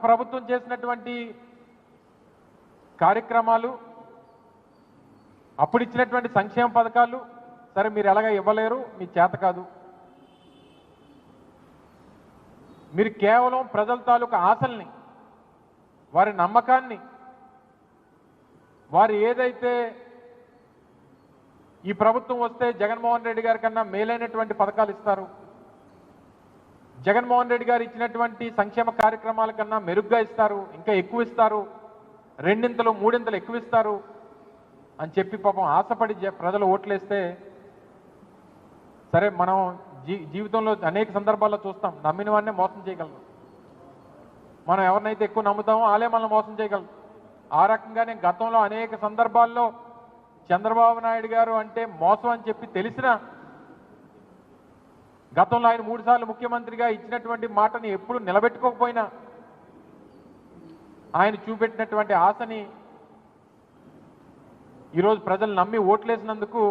ప్రభుత్వం చేసినటువంటి కార్యక్రమాలు, అప్పుడు ఇచ్చినటువంటి సంక్షేమ పథకాలు సరే మీరు ఎలాగ ఇవ్వలేరు, మీ చేత కాదు. మీరు కేవలం ప్రజల తాలూకు ఆశల్ని, వారి నమ్మకాన్ని, వారు ఏదైతే ఈ ప్రభుత్వం వస్తే జగన్మోహన్ రెడ్డి గారి కన్నా మేలైనటువంటి పథకాలు ఇస్తారు, జగన్మోహన్ రెడ్డి గారు ఇచ్చినటువంటి సంక్షేమ కార్యక్రమాల కన్నా మెరుగ్గా ఇస్తారు, ఇంకా ఎక్కువ ఇస్తారు, రెండింతలు మూడింతలు ఎక్కువ ఇస్తారు అని చెప్పి పాపం ఆశపడి ప్రజలు ఓట్లేస్తే సరే మనం జీవితంలో అనేక సందర్భాల్లో చూస్తాం, నమ్మిన వాడినే మోసం చేయగలరు. మనం ఎవరినైతే ఎక్కువ నమ్ముతామో వాళ్ళే మనం మోసం చేయగలరు. ఆ రకంగానే గతంలో అనేక సందర్భాల్లో చంద్రబాబు నాయుడు గారు అంటే మోసం అని చెప్పి తెలిసిన, గతంలో ఆయన 3 సార్లు ముఖ్యమంత్రిగా ఇచ్చినటువంటి మాటని ఎప్పుడు నిలబెట్టుకోకపోయినా ఆయన చూపెట్టినటువంటి ఆశని ఈరోజు ప్రజలు నమ్మి ఓట్లేసినందుకు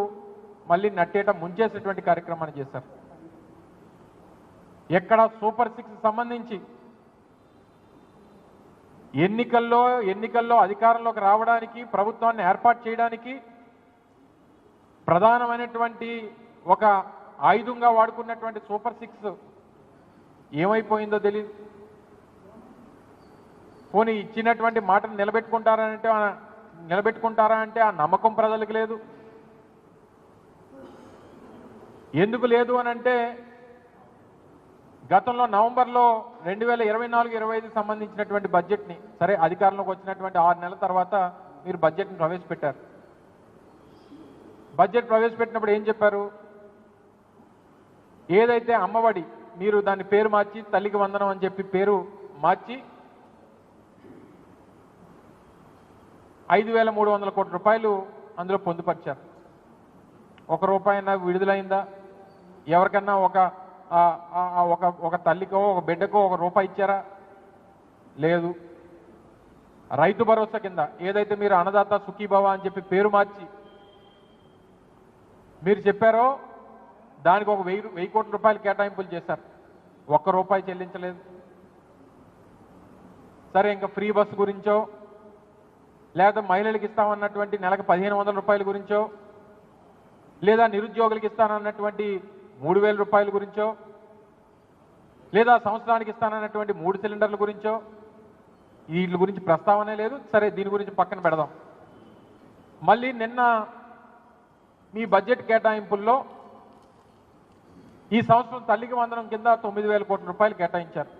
మళ్ళీ నట్టేట ముంచేసేటువంటి కార్యక్రమాన్ని చేశారు. ఎక్కడ సూపర్ 6 సంబంధించి ఎన్నికల్లో అధికారంలోకి రావడానికి, ప్రభుత్వాన్ని ఏర్పాటు చేయడానికి ప్రధానమైనటువంటి ఒక ఆయుధంగా వాడుకున్నటువంటి సూపర్ 6 ఏమైపోయిందో తెలియదు. పోనీ ఇచ్చినటువంటి మాటను నిలబెట్టుకుంటారా అంటే ఆ నమ్మకం ప్రజలకు లేదు. ఎందుకు లేదు అని అంటే గతంలో నవంబర్లో 2024-25 సంబంధించినటువంటి బడ్జెట్ని, సరే అధికారంలోకి వచ్చినటువంటి 6 నెలల తర్వాత మీరు బడ్జెట్ని ప్రవేశపెట్టారు. బడ్జెట్ ప్రవేశపెట్టినప్పుడు ఏం చెప్పారు? ఏదైతే అమ్మఒడి, మీరు దాని పేరు మార్చి తల్లికి వందనం అని చెప్పి పేరు మార్చి 5,300 కోట్ల రూపాయలు అందులో పొందుపరిచారు. ₹1 విడుదలైందా? ఎవరికన్నా ఒక తల్లికో ఒక బిడ్డకో ₹1 ఇచ్చారా? లేదు. రైతు భరోసా కింద ఏదైతే మీరు అన్నదాత సుఖీభవ అని చెప్పి పేరు మార్చి మీరు చెప్పారో దానికి ఒక 1,000 కోట్ల రూపాయలు కేటాయింపులు చేశారు. ₹1 చెల్లించలేదు. సరే ఇంకా ఫ్రీ బస్సు గురించో, లేదా మహిళలకు ఇస్తామన్నటువంటి నెలకు 1,500 రూపాయల గురించో, లేదా నిరుద్యోగులకు ఇస్తానన్నటువంటి 3,000 రూపాయల గురించో, లేదా సంవత్సరానికి ఇస్తానన్నటువంటి 3 సిలిండర్ల గురించో, వీటి గురించి ప్రస్తావనే లేదు. సరే దీని గురించి పక్కన పెడదాం. మళ్ళీ నిన్న మీ బడ్జెట్ కేటాయింపుల్లో ఈ సంవత్సరం తల్లికి వందనం కింద 9,000 కోట్ల రూపాయలు కేటాయించారు.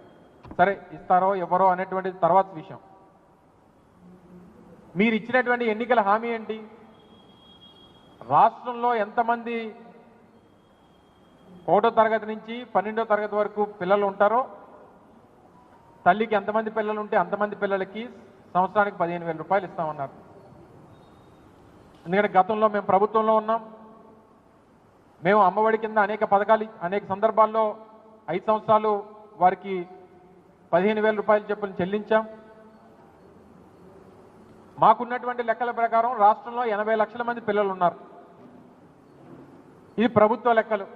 సరే ఇస్తారో ఎవరో అనేటువంటిది తర్వాత విషయం. మీరు ఇచ్చినటువంటి ఎన్నికల హామీ ఏంటి? రాష్ట్రంలో ఎంతమంది 1వ తరగతి నుంచి 12వ తరగతి వరకు పిల్లలు ఉంటారో, తల్లికి ఎంతమంది పిల్లలు ఉంటే అంతమంది పిల్లలకి సంవత్సరానికి 15,000 రూపాయలు ఇస్తామన్నారు. ఎందుకంటే గతంలో మేము ప్రభుత్వంలో ఉన్నాం, మేము అమ్మఒడి కింద అనేక పథకాలు అనేక సందర్భాల్లో 5 సంవత్సరాలు వారికి 15,000 రూపాయలు చొప్పున చెల్లించాం. మాకున్నటువంటి లెక్కల ప్రకారం రాష్ట్రంలో 80 లక్షల మంది పిల్లలు ఉన్నారు. ఇది ప్రభుత్వ లెక్కలు.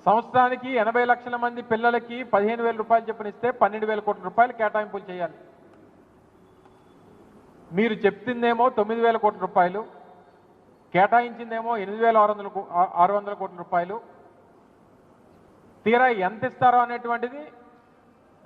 సంవత్సరానికి 80 లక్షల మంది పిల్లలకి 15,000 రూపాయలు చొప్పున ఇస్తే 12,000 కోట్ల రూపాయలు కేటాయింపులు చేయాలి. మీరు చెప్తుందేమో 9,000 కోట్ల రూపాయలు, కేటాయించిందేమో 8,600 కోట్ల రూపాయలు. తీరా ఎంత ఇస్తారో అనేటువంటిది